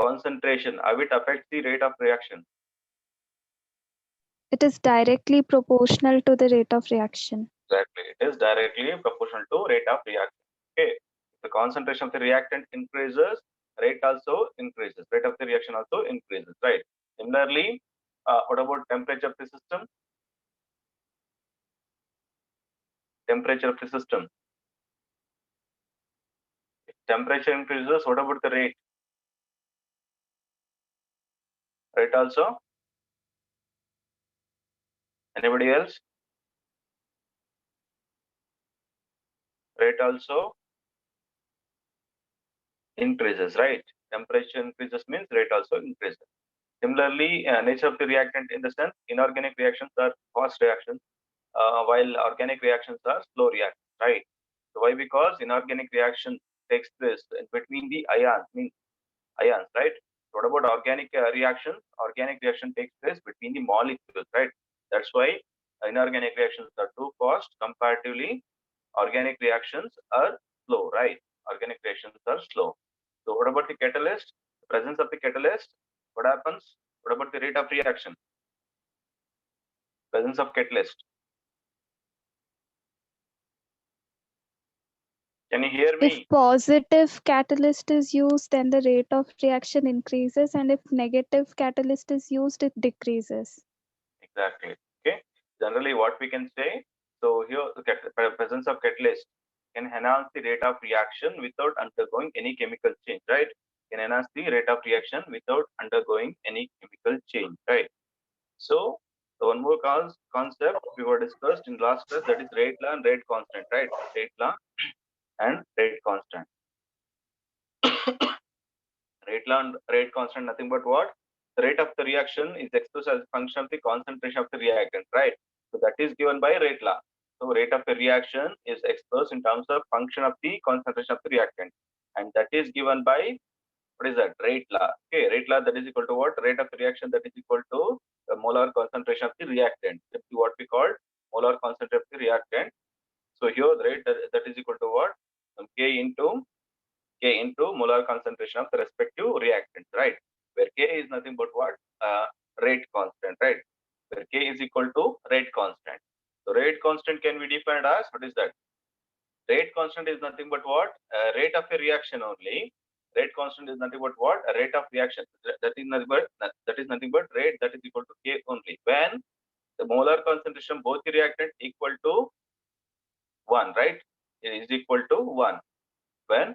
concentration, how it affects the rate of reaction? It is directly proportional to the rate of reaction. Exactly. It is directly proportional to rate of reaction. Okay. If the concentration of the reactant increases, rate also increases. Rate of the reaction also increases, right? Similarly, what about temperature of the system? Temperature of the system. If temperature increases, what about the rate? Rate also? Anybody else? Rate also increases, right? Temperature increases means rate also increases. Similarly, nature of the reactant in the sense, inorganic reactions are fast reactions, while organic reactions are slow reactions, right? So why? Because inorganic reaction takes place in between the ions, means ions, right? What about organic reaction? Organic reaction takes place between the molecules, right? That's why inorganic reactions are too fast. Comparatively, organic reactions are slow, right? Organic reactions are slow. So what about the catalyst? The presence of the catalyst, what happens? What about the rate of reaction? Presence of catalyst. Can you hear If me? positive catalyst is used, then the rate of reaction increases, and if negative catalyst is used, it decreases. Exactly. Okay. Generally, what we can say, so here the presence of catalyst can enhance the rate of reaction without undergoing any chemical change, right? Can enhance the rate of reaction without undergoing any chemical change, right? So the one more concept we were discussed in last class, that is rate law and rate constant, right? Rate law and rate constant. Rate law and rate constant, nothing but what? The rate of the reaction is expressed as a function of the concentration of the reactant, right? So that is given by rate law. So rate of the reaction is expressed in terms of function of the concentration of the reactant, and that is given by, what is that? Rate law. Okay, rate law, that is equal to what? Rate of the reaction, that is equal to the molar concentration of the reactant. That's what we call molar concentration of the reactant. So here the rate that is equal to what? K into molar concentration of the respective reactant, right? Where K is nothing but what? Rate constant, right? Where K is equal to rate constant. So rate constant can be defined as, what is that? Rate constant is nothing but what? Rate of a reaction only. Rate constant is nothing but what? A rate of reaction. That is nothing but rate that is equal to K only. When the molar concentration both the reactant equal to 1, right? It is equal to 1. When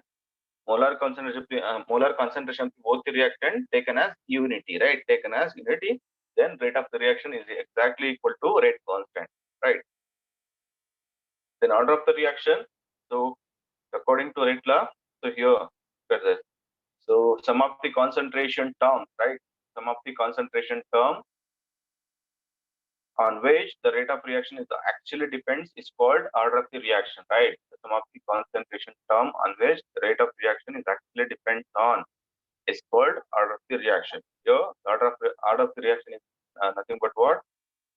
molar concentration of both the reactant taken as unity, right? Taken as unity, then rate of the reaction is exactly equal to rate constant, right? Then order of the reaction. So according to rate law, so here, look at this. So sum of the concentration term, right? Sum of the concentration term on which the rate of reaction is actually depends is called order of the reaction, right? The sum of the concentration term on which the rate of reaction is actually depends on is called order of the reaction. Here, the order of the reaction is nothing but what?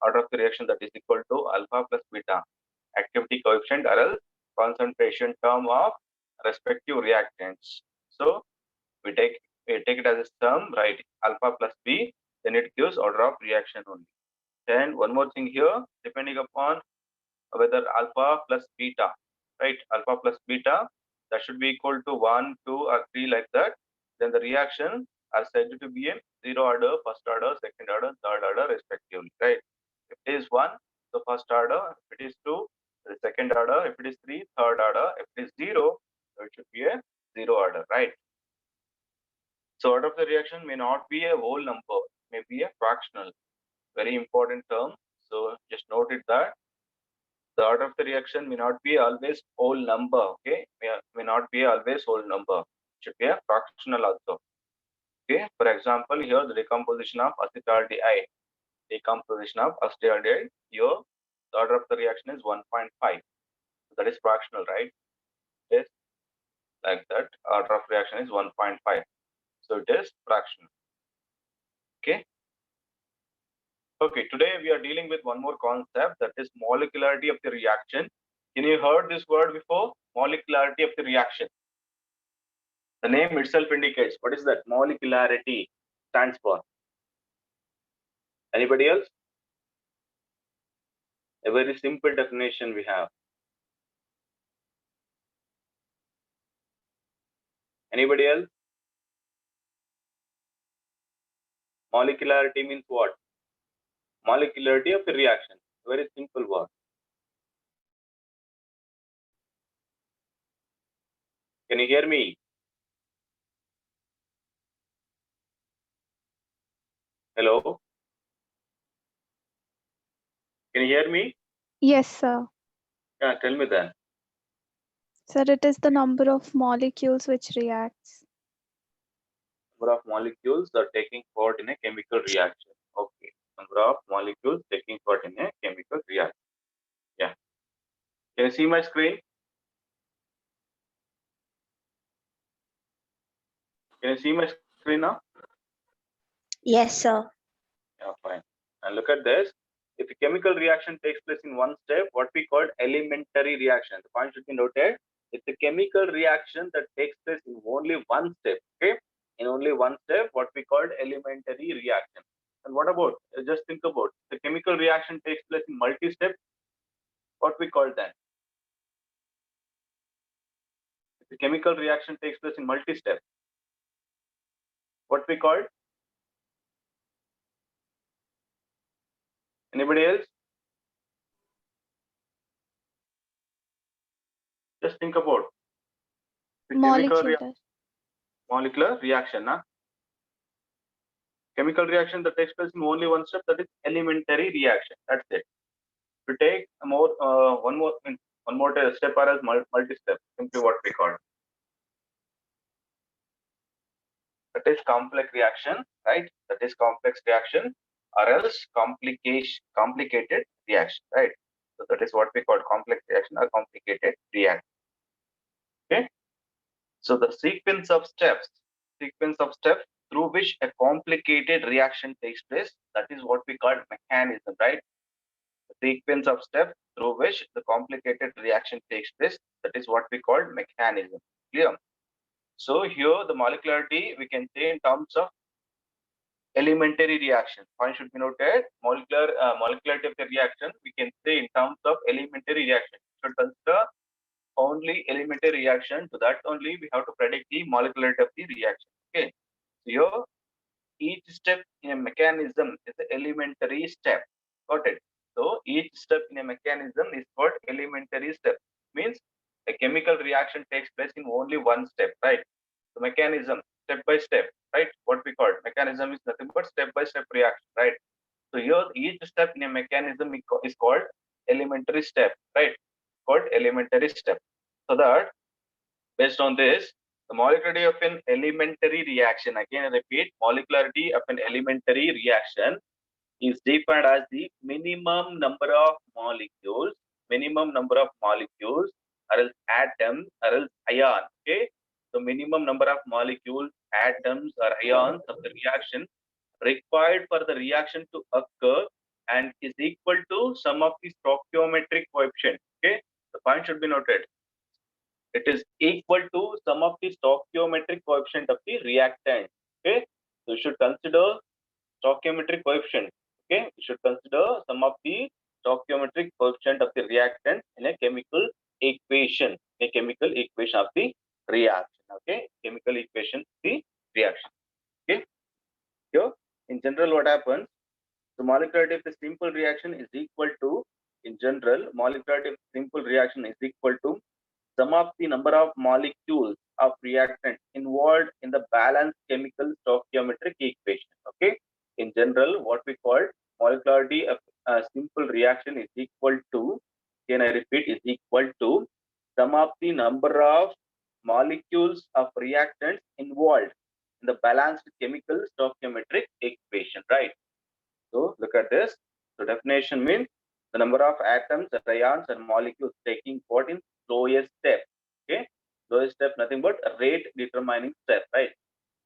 Order of the reaction that is equal to alpha plus beta, activity coefficient or else concentration term of respective reactants. So we take it as a term, right? Alpha plus B, then it gives order of reaction only. And one more thing here, depending upon whether alpha plus beta, right? Alpha plus beta, that should be equal to 1, 2, or 3 like that. Then the reaction are said to be a zero order, first order, second order, third order, respectively, right? If it is 1, the first order. If it is 2, the second order. If it is 3, third order. If it is 0, so it should be a zero order, right? So order of the reaction may not be a whole number, may be a fractional. Very important term. So just note it that the order of the reaction may not be always whole number, okay? May not be always whole number. It should be a fractional also. Okay, for example, here the decomposition of acetaldehyde. Decomposition of acetaldehyde, here the order of the reaction is 1.5. So that is fractional, right? Yes, like that. Order of reaction is 1.5. So it is fractional. Okay. Okay, today we are dealing with one more concept, that is molecularity of the reaction. Can you heard this word before? Molecularity of the reaction. The name itself indicates what is that molecularity stands for. Anybody else? A very simple definition we have. Anybody else? Molecularity means what? Molecularity of the reaction. Very simple word. Can you hear me? Hello? Can you hear me? Yes, sir. Yeah, tell me then. Sir, it is the number of molecules which reacts. Number of molecules are taking part in a chemical reaction. Okay. Number of molecules taking part in a chemical reaction. Yeah. Can you see my screen? Can you see my screen now? Yes, sir. Yeah, fine. And look at this. If a chemical reaction takes place in one step, what we call elementary reaction. The point should be noted. It's a chemical reaction that takes place in only one step. Okay. In only one step, what we call elementary reaction. And what about, just think about, the chemical reaction takes place in multi-step, what we call that? If the chemical reaction takes place in multi-step, what we call? Anybody else? Just think about the molecular reaction. Chemical reaction that takes place in only one step, that is elementary reaction. That's it. To take a more one more step or as multi-step, simply what we call. That is complex reaction, right? That is complex reaction or else complicated reaction, right? So that is what we call complex reaction or complicated reaction. Okay. So the sequence of steps through which a complicated reaction takes place, that is what we call mechanism, right? The sequence of steps through which the complicated reaction takes place, that is what we call mechanism. Clear? So here the molecularity we can say in terms of elementary reaction. Point should be noted. Molecularity of the reaction we can say in terms of elementary reaction. Should consider only elementary reaction. To that only we have to predict the molecularity of the reaction. Okay. So here each step in a mechanism is an elementary step. Got it? So each step in a mechanism is called elementary step. Means a chemical reaction takes place in only one step, right? The mechanism, step by step, right? What we call mechanism is nothing but step by step reaction, right? So here each step in a mechanism is called elementary step, right? Called elementary step. So that based on this, the molecularity of an elementary reaction, again I repeat, molecularity of an elementary reaction is defined as the minimum number of molecules or else atoms or else ion. Okay. The minimum number of molecules, atoms or ions of the reaction required for the reaction to occur and is equal to sum of the stoichiometric coefficient. Okay. The point should be noted. It is equal to sum of the stoichiometric coefficient of the reactant. Okay. So you should consider stoichiometric coefficient. Okay, you should consider some of the stoichiometric coefficient of the reactant in a chemical equation. A chemical equation of the reaction. Okay, chemical equation of the reaction. Okay, here in general, what happens? The molecularity of the simple reaction is equal to, in general, molecularity of simple reaction is equal to sum of the number of molecules of reactant involved in the balanced chemical stoichiometric equation. Okay. In general, what we call molecularity of a simple reaction is equal to, again I repeat, is equal to sum of the number of molecules of reactants involved in the balanced chemical stoichiometric equation, right? So look at this. The definition means the number of atoms, ions, and molecules taking part in lowest step. Okay, lowest step nothing but rate determining step, right?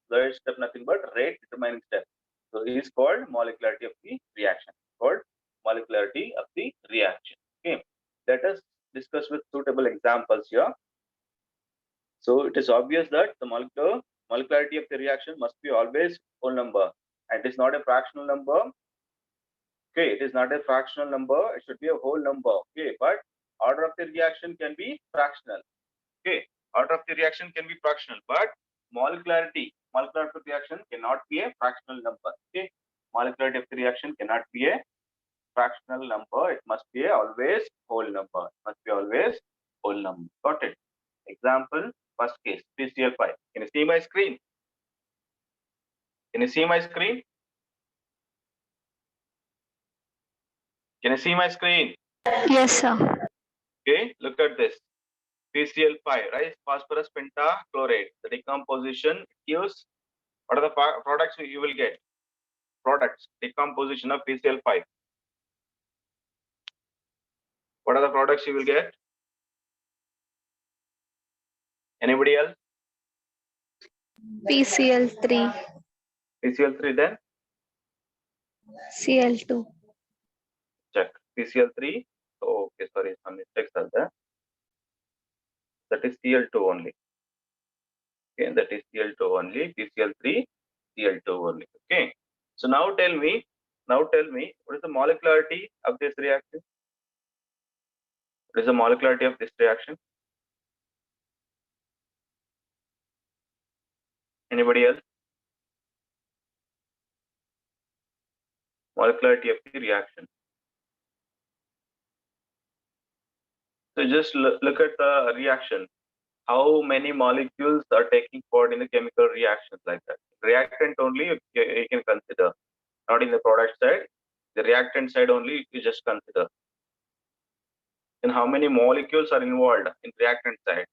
Lowest step nothing but rate determining step. So it is called molecularity of the reaction. Called molecularity of the reaction. Okay, let us discuss with suitable examples here. So it is obvious that the molecularity of the reaction must be always whole number, and it is not a fractional number. Okay, it is not a fractional number, it should be a whole number. Okay, but order of the reaction can be fractional. Okay, order of the reaction can be fractional, but molecularity of the reaction cannot be a fractional number. Okay, molecularity of the reaction cannot be a fractional number, it must be always whole number. It must be always whole number. Got it? Example, first case, PCl5. Can you see my screen? Can you see my screen? Can you see my screen? Yes, sir. Okay, look at this. PCl5, right? Phosphorus pentachloride. The decomposition gives, what are the products you will get? Products, decomposition of PCl5. What are the products you will get? Anybody else? PCl3, PCl3, then Cl2. check. PCl3. Oh, okay, sorry, some mistakes are there. That is Cl2 only. Okay, that is Cl2 only. PCl3, Cl2 only. Okay. So now tell me, what is the molecularity of this reaction? What is the molecularity of this reaction? Anybody else? Molecularity of the reaction. So just look at the reaction. How many molecules are taking part in the chemical reactions like that? Reactant only you can consider, not in the product side. The reactant side only you just consider. And how many molecules are involved in reactant side?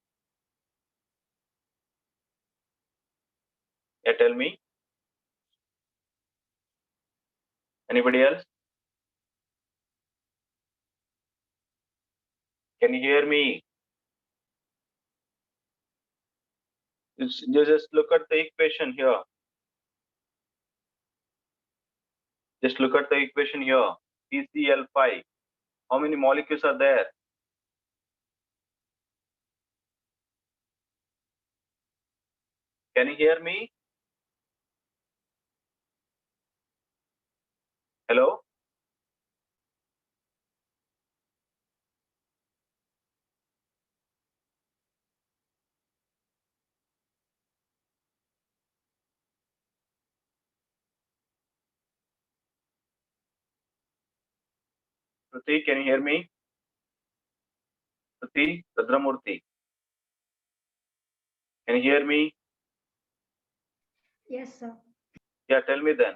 Yeah, tell me. Anybody else? Can you hear me? You just look at the equation here. Just look at the equation here. PCl5. How many molecules are there? Can you hear me? Hello? Shruti, can you hear me? Shruti, Rudramurthy. Can you hear me? Yes, sir. Yeah, tell me then.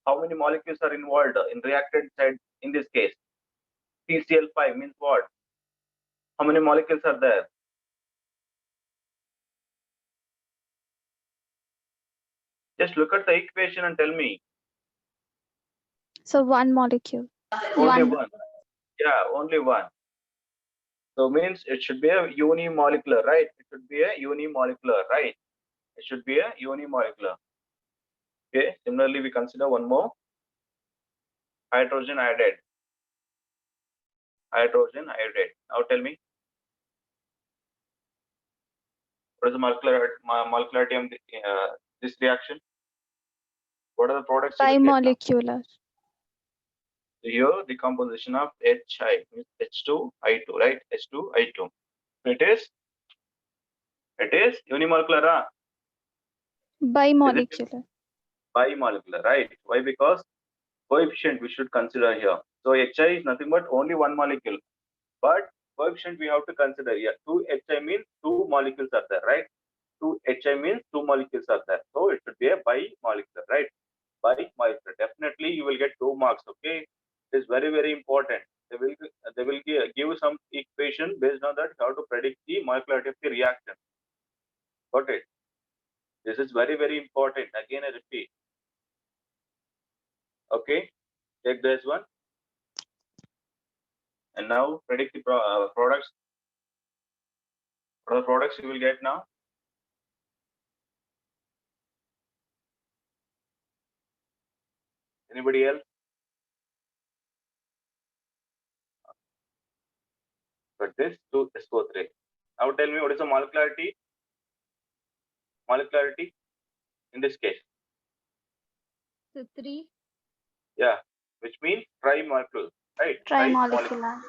How many molecules are involved in reactant side in this case? PCl5 means what? How many molecules are there? Just look at the equation and tell me. So one molecule. Only one. Yeah, only one. So means it should be a unimolecular, right? It should be a unimolecular, right? It should be a unimolecular. Okay. Similarly, we consider one more. Hydrogen iodide. Hydrogen iodide. Now tell me, what is the molecularity of this reaction? What are the products? Bimolecular. Here, the composition of HI means H2I2, right? H2I2. It is unimolecular. Bimolecular. Bimolecular, right? Why? Because coefficient we should consider here. So HI is nothing but only one molecule, but coefficient we have to consider here. 2HI means two molecules are there, right? 2HI means two molecules are there. So it should be a bimolecular, right? Bimolecular. Definitely you will get 2 marks. Okay, it is very, very important. They will give some equation based on that how to predict the molecularity of the reaction. Got it? This is very, very important. Again, I repeat. Okay, take this one. And now predict the products. What are the products you will get now? Anybody else? But this to SO3. Now tell me what is the molecularity? Molecularity in this case. So 3. Yeah, which means tri-molecule, right? Trimolecular.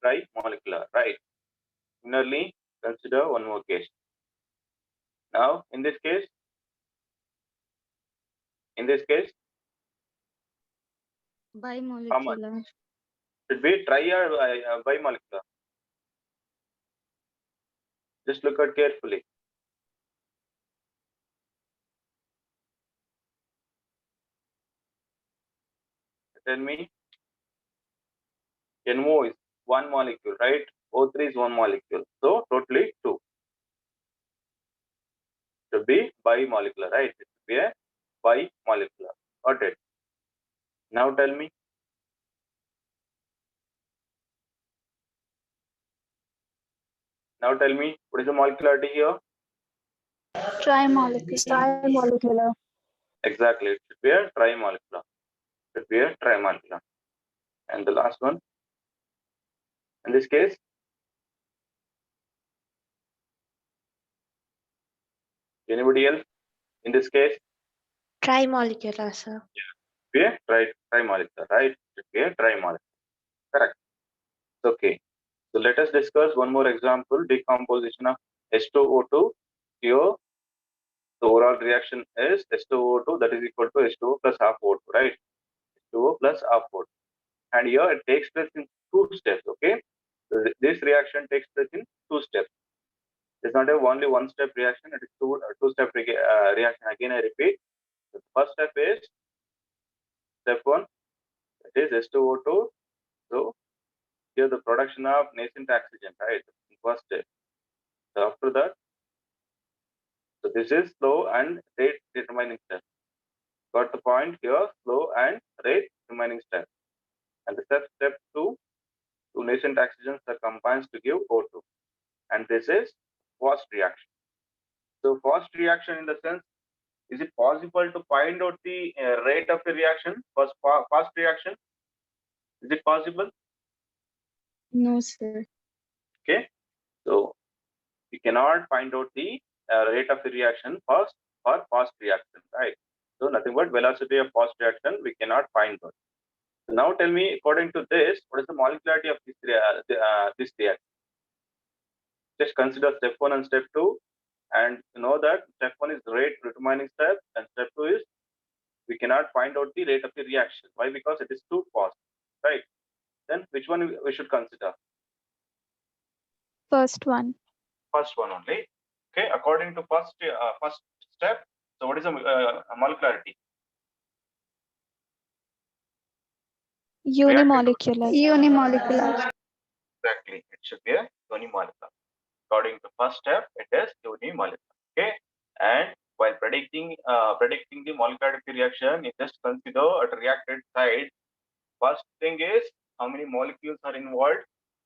Tri-molecular, right? Similarly, consider one more case. Now, in this case, Bimolecular. should be tri or bimolecular? Just look at carefully. Tell me. NO is one molecule, right? O3 is one molecule. So totally 2. Should be bimolecular, right? It should be a bimolecular. Got it. Now tell me. Now tell me what is the molecularity here? Trimolecular. Trimolecular. Exactly. It should be a trimolecular. Should be a trimolecular. And the last one. In this case, anybody else? In this case, Trimolecular, sir. be a trimolecular, right? Should be a trimolecular. Correct. Okay. So let us discuss one more example, decomposition of H2O2. Here, the overall reaction is H2O2 that is equal to H2O plus half O2, right? H2O plus half O2. And here it takes place in 2 steps, okay? So this reaction takes place in 2 steps. It's not only one step reaction, it is two step reaction. Again, I repeat. The first step is step 1, that is H2O2. So here the production of nascent oxygen, right? First step. So after that, so this is slow and rate determining step. Got the point here? Slow and rate determining step. And the step 2, 2 nascent oxygens are combined to give O2. And this is fast reaction. So fast reaction in the sense, is it possible to find out the rate of the reaction? Fast reaction? Is it possible? No, sir. Okay. So we cannot find out the rate of the reaction for fast reaction, right? So nothing but velocity of fast reaction we cannot find out. So now tell me, according to this, what is the molecularity of this reaction? Just consider step 1 and step 2, and you know that step 1 is rate determining step, and step 2 is we cannot find out the rate of the reaction. Why? Because it is too fast, right? Then which one we should consider? First one. First one only. Okay, according to first step. So what is the molecularity? Unimolecular. Unimolecular. Exactly, it should be a unimolecular. According to first step, it is unimolecular. Okay, and while predicting the molecularity reaction, you just consider at reactant side. First thing is how many molecules are involved.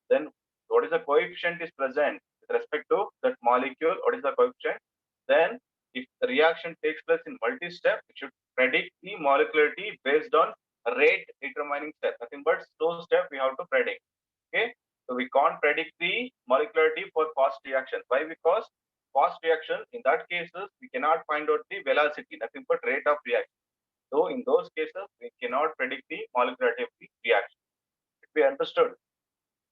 Then what is the coefficient is present with respect to that molecule? What is the coefficient? Then if the reaction takes place in multi-step, it should predict the molecularity based on rate determining step. Nothing but slow step we have to predict. Okay, so we can't predict the molecularity for fast reaction. Why? Because fast reaction, in that cases, we cannot find out the velocity, nothing but rate of reaction. So in those cases, we cannot predict the molecularity of the reaction. It be understood.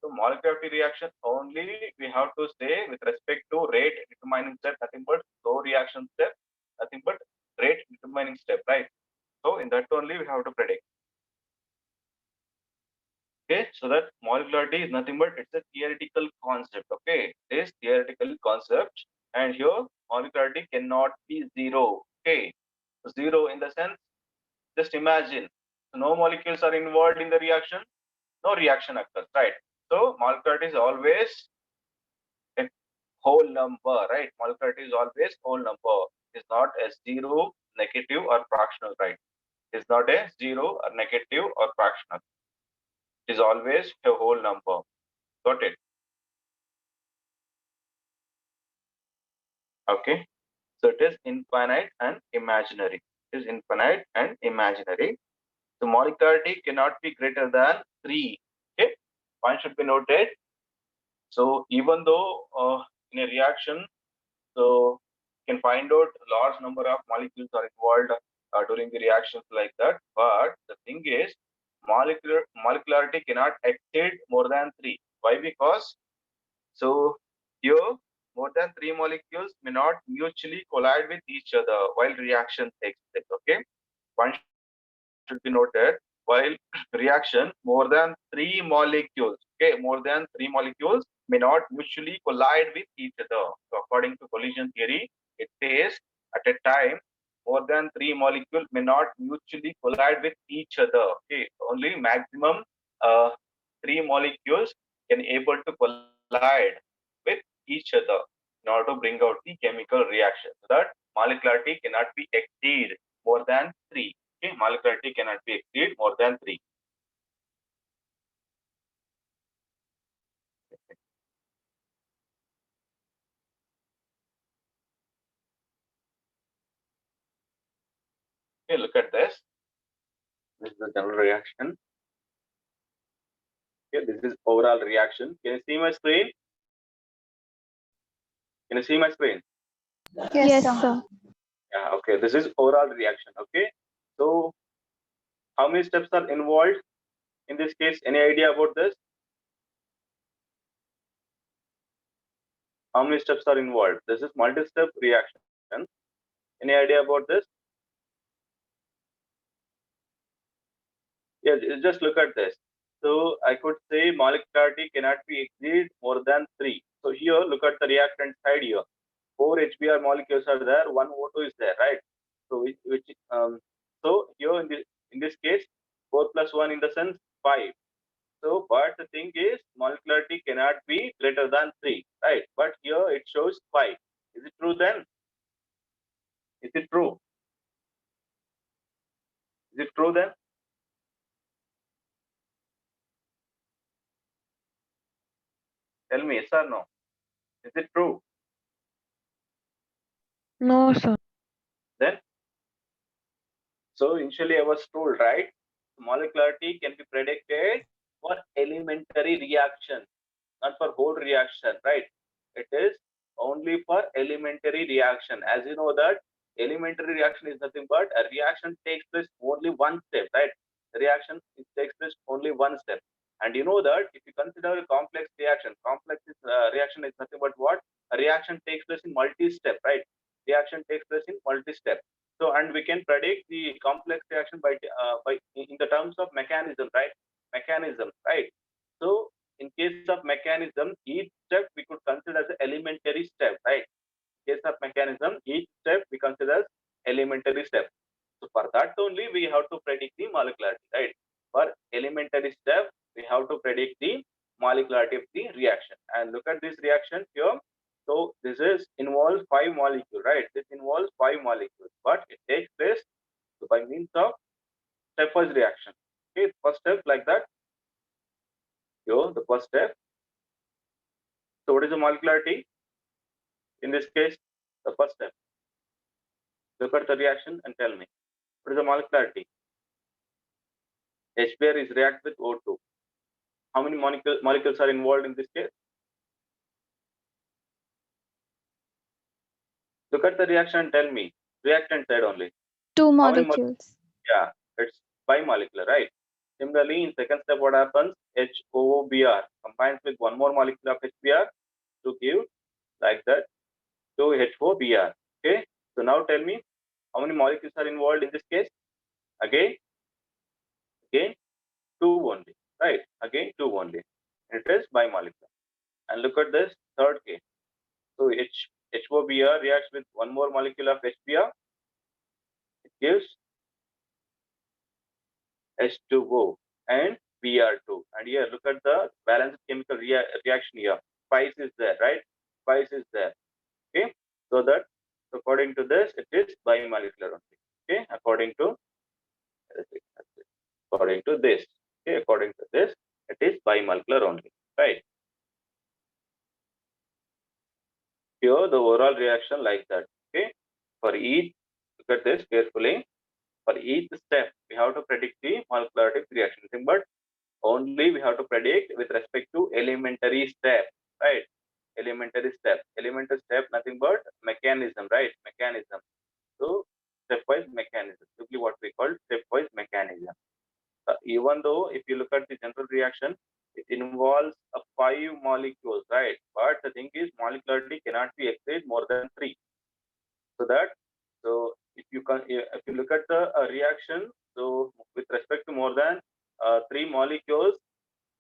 So molecularity reaction only we have to say with respect to rate determining step, nothing but slow reaction step, nothing but rate determining step, right? So in that only we have to predict. Okay, so that molecularity is nothing but it's a theoretical concept. Okay, this theoretical concept, and here molecularity cannot be 0. Okay, so 0 in the sense, just imagine no molecules are involved in the reaction, no reaction occurs, right? So molecularity is always a whole number, right? Molecularity is always whole number. It's not a 0, negative or fractional, right? It's not a 0 or negative or fractional. It is always a whole number. Got it? Okay. So it is infinite and imaginary. It is infinite and imaginary. So molecularity cannot be greater than 3. Okay. One should be noted. So even though in a reaction, so you can find out a large number of molecules are involved during the reactions like that. But the thing is, molecularity cannot exceed more than 3. Why? Because so here more than 3 molecules may not mutually collide with each other while reaction takes place. Okay, one should be noted, while reaction more than 3 molecules, okay, more than 3 molecules may not mutually collide with each other. So according to collision theory, it says at a time more than 3 molecules may not mutually collide with each other. Okay, only maximum 3 molecules can able to collide with each other in order to bring out the chemical reaction. So that molecularity cannot be exceed more than 3. Okay, molecularity cannot be exceed more than 3. Okay, look at this. This is the general reaction. Okay, this is overall reaction. Can you see my screen? Can you see my screen? Yes, sir. Yeah, okay. This is overall reaction. Okay. So how many steps are involved in this case? Any idea about this? How many steps are involved? This is multi-step reaction. Any idea about this? Yeah, just look at this. So I could say molecularity cannot be exceed more than 3. So here, look at the reactant side here. 4 HBr molecules are there, 1 O2 is there, right? So so here in this case, 4 plus 1 in the sense 5. So, but the thing is, molecularity cannot be greater than 3, right? But here it shows 5. Is it true then? Is it true? Is it true then? Tell me, yes or no? Is it true? No, sir. Then, so initially I was told, right? Molecularity can be predicted for elementary reaction, not for whole reaction, right? It is only for elementary reaction. As you know that elementary reaction is nothing but a reaction takes place only one step, right? The reaction takes place only one step. And you know that if you consider a complex reaction, reaction is nothing but what? A reaction takes place in multi-step, right? Reaction takes place in multi-step. So, and we can predict the complex reaction by in the terms of mechanism, right? Mechanism, right? So, in case of mechanism, each step we could consider as an elementary step, right? In case of mechanism, each step we consider as elementary step. So for that only we have to predict the molecularity, right? For elementary step, we have to predict the molecularity of the reaction. And look at this reaction here. So this is involves 5 molecules, right? This involves 5 molecules, but it takes place by means of stepwise reaction. Okay, first step like that. Here, the first step. So what is the molecularity? In this case, the first step. Look at the reaction and tell me. What is the molecularity? HBr is react with O2. How many molecules are involved in this case? Look at the reaction and tell me. Reactant side only. 2 How many molecules. Yeah, it's bimolecular, right? Similarly, in second step, what happens? HOBr combines with one more molecule of HBr to give like that 2HOBr. Okay. So now tell me how many molecules are involved in this case? Again, 2 only, right? Again, 2 only. It is bimolecular. And look at this third case. So HOBr reacts with one more molecule of HBr. It gives H2O and Br2. And here, look at the balanced chemical reaction here. Spice is there, right? Spice is there. Okay. So that according to this, it is bimolecular only. Okay. According to this. Okay. According to this, it is bimolecular only. Right. Here, the overall reaction like that. Okay. For each, look at this carefully. For each step, we have to predict the molecularity reaction. But only we have to predict with respect to elementary step, right? Elementary step. Elementary step, nothing but mechanism, right? Mechanism. So stepwise mechanism, simply what we call stepwise mechanism. Even though if you look at the general reaction, it involves 5 molecules, right? But the thing is, molecularity cannot be exceed more than 3. So if you look at the reaction, so with respect to more than 3 molecules,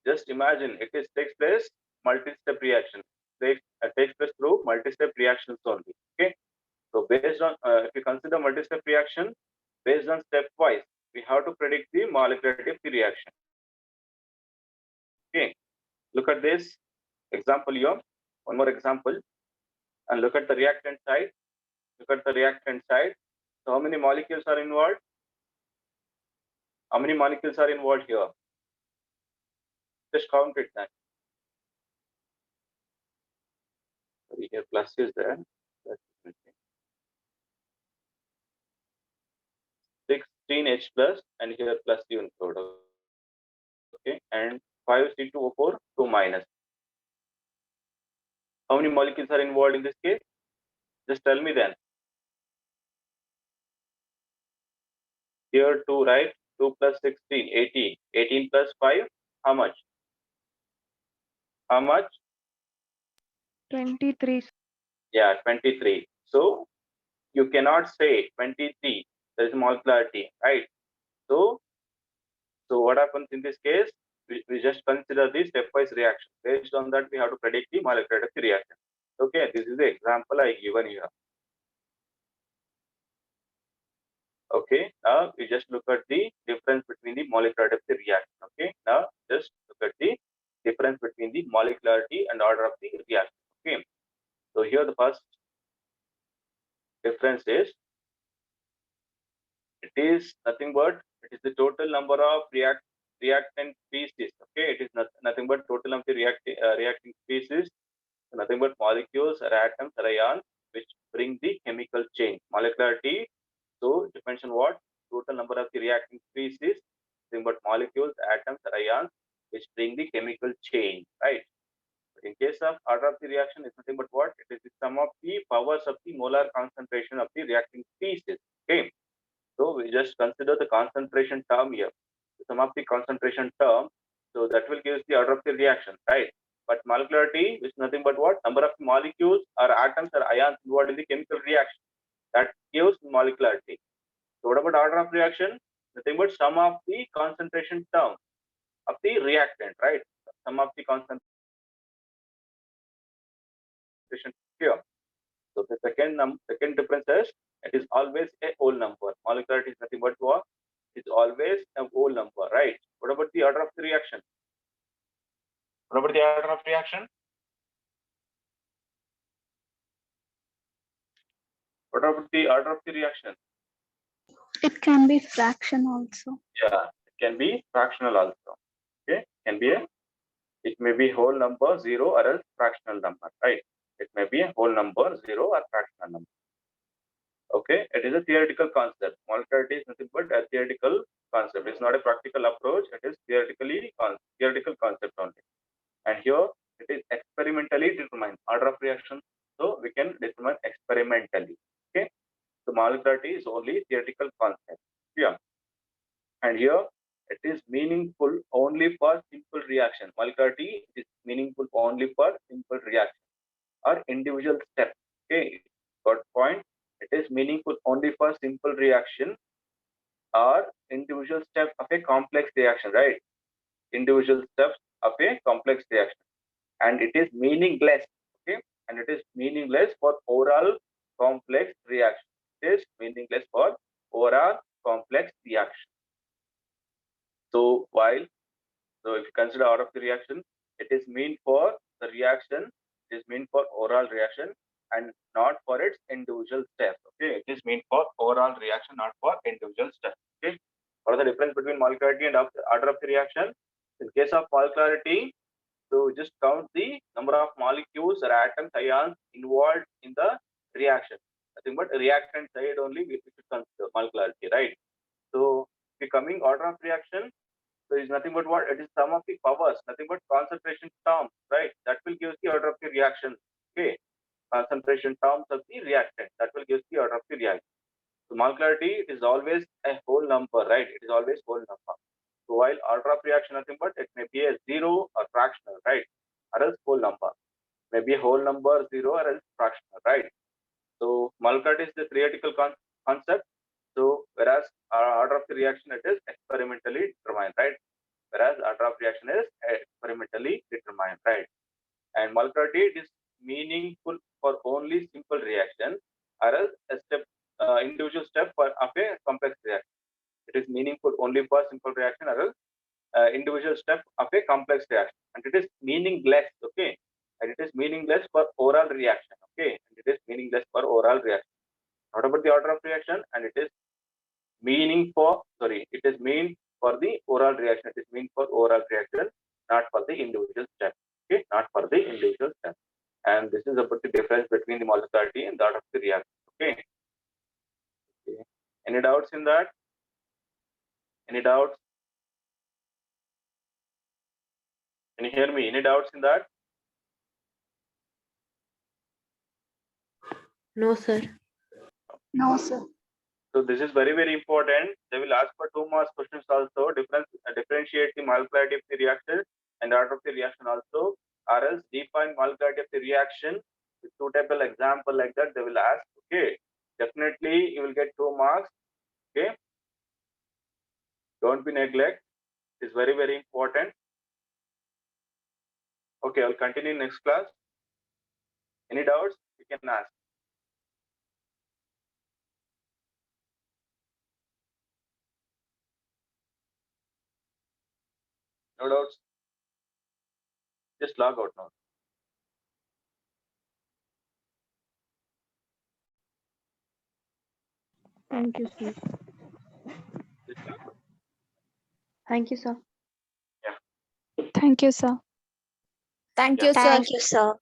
just imagine takes place multi-step reaction. Takes place through multi-step reactions only. Okay. So based on if you consider multi-step reaction, based on stepwise, we have to predict the molecularity of the reaction. Okay. Look at this example here. One more example, and look at the reactant side. Look at the reactant side. So how many molecules are involved? How many molecules are involved here? Just count it then. Sorry, here plus is there. 16H plus, and here plus you include. Okay, and 5C2O4, 2 minus. How many molecules are involved in this case? Just tell me then. Here 2, right? 2 plus 16, 18. 18 plus 5, how much? How much? 23. Yeah, 23. So you cannot say 23. There is molecularity, right? So what happens in this case? We just consider the stepwise reaction. Based on that, we have to predict the molecularity of the reaction. Okay, this is the example I given here. Okay, now we just look at the difference between the molecularity of the reaction. Okay, now just look at the difference between the molecularity and order of the reaction. Okay, so here the first difference is, it is nothing but it is the total number of reactant species. Okay, it is nothing but total of the reacting species, nothing but molecules or atoms or ions which bring the chemical change. Molecularity, so depends on what? Total number of the reacting species, nothing but molecules, atoms or ions which bring the chemical change, right? But in case of order of the reaction, it's nothing but what? It is the sum of the powers of the molar concentration of the reacting species. Okay. So we just consider the concentration term here. The sum of the concentration term, so that will give the order of the reaction, right? But molecularity is nothing but what? Number of molecules or atoms or ions involved in the chemical reaction. That gives molecularity. So what about order of reaction? Nothing but sum of the concentration term of the reactant, right? Sum of the concentration here. So the second difference is, it is always a whole number. Molecularity is nothing but what? It's always a whole number, right? What about the order of the reaction? What about the order of reaction? What about the order of the reaction? It can be fraction also. Yeah, it can be fractional also. Okay, it may be whole number 0 or else fractional number, right? It may be a whole number 0 or fractional number. Okay, it is a theoretical concept. Molecularity is nothing but a theoretical concept. It's not a practical approach. It is theoretical concept only. And here it is experimentally determined. Order of reaction, so we can determine experimentally. Okay, so molecularity is only theoretical concept. Yeah, and here it is meaningful only for simple reaction. Molecularity is meaningful only for simple reaction or individual step. Okay, got point. It is meaningful only for simple reaction or individual step of a complex reaction, right? Individual steps of a complex reaction, and it is meaningless. Okay, and it is meaningless for overall complex reaction. It is meaningless for overall complex reaction. So if you consider order of the reaction, it is mean for the reaction, it is mean for overall reaction and not for its individual step. Okay, it is mean for overall reaction, not for individual step. Okay, what are the difference between molecularity and order of the reaction? In case of molecularity, so just count the number of molecules or atoms, ions involved in the reaction. Nothing but reactant side only we should consider molecularity, right? So the coming order of reaction, so it's nothing but what? It is sum of the powers, nothing but concentration terms, right? That will give the order of the reaction. Okay, concentration terms of the reactant, that will give the order of the reaction. So molecularity is always a whole number, right? It is always whole number. So while order of reaction nothing but it may be a zero or fractional, right? Or else whole number. Maybe a whole number, zero, or else fractional, right? So molecularity is the theoretical concept. So whereas order of the reaction, it is experimentally determined, right? Whereas order of reaction is experimentally determined, right? And molecularity, it is meaningful for only simple reaction, or else a step, individual step of a complex reaction. It is meaningful only for simple reaction, or else individual step of a complex reaction, and it is meaningless. Okay, and it is meaningless for oral reaction. Okay, and it is meaningless for oral reaction. What about the order of reaction? And it is meaning for, sorry, it is mean for the oral reaction. It is mean for oral reaction, not for the individual step. Okay, not for the individual step. And this is about the difference between the molecularity and the order of the reaction. Okay. Okay. Any doubts in that? Any doubts? Can you hear me? Any doubts in that? No, sir. No, sir. So this is very, very important. They will ask for 2 marks questions also. Differentiate the molecularity of the reaction and order of the reaction also, or else define molecularity of the reaction with suitable example like that they will ask. Okay, definitely you will get 2 marks. Okay, don't be neglect. It's very, very important. Okay, I'll continue next class. Any doubts you can ask. No doubts? Just log out now. Thank you, sir. Just log out. Thank you, sir. Thank you, sir. Thank Yeah. you, sir. Thank you, sir.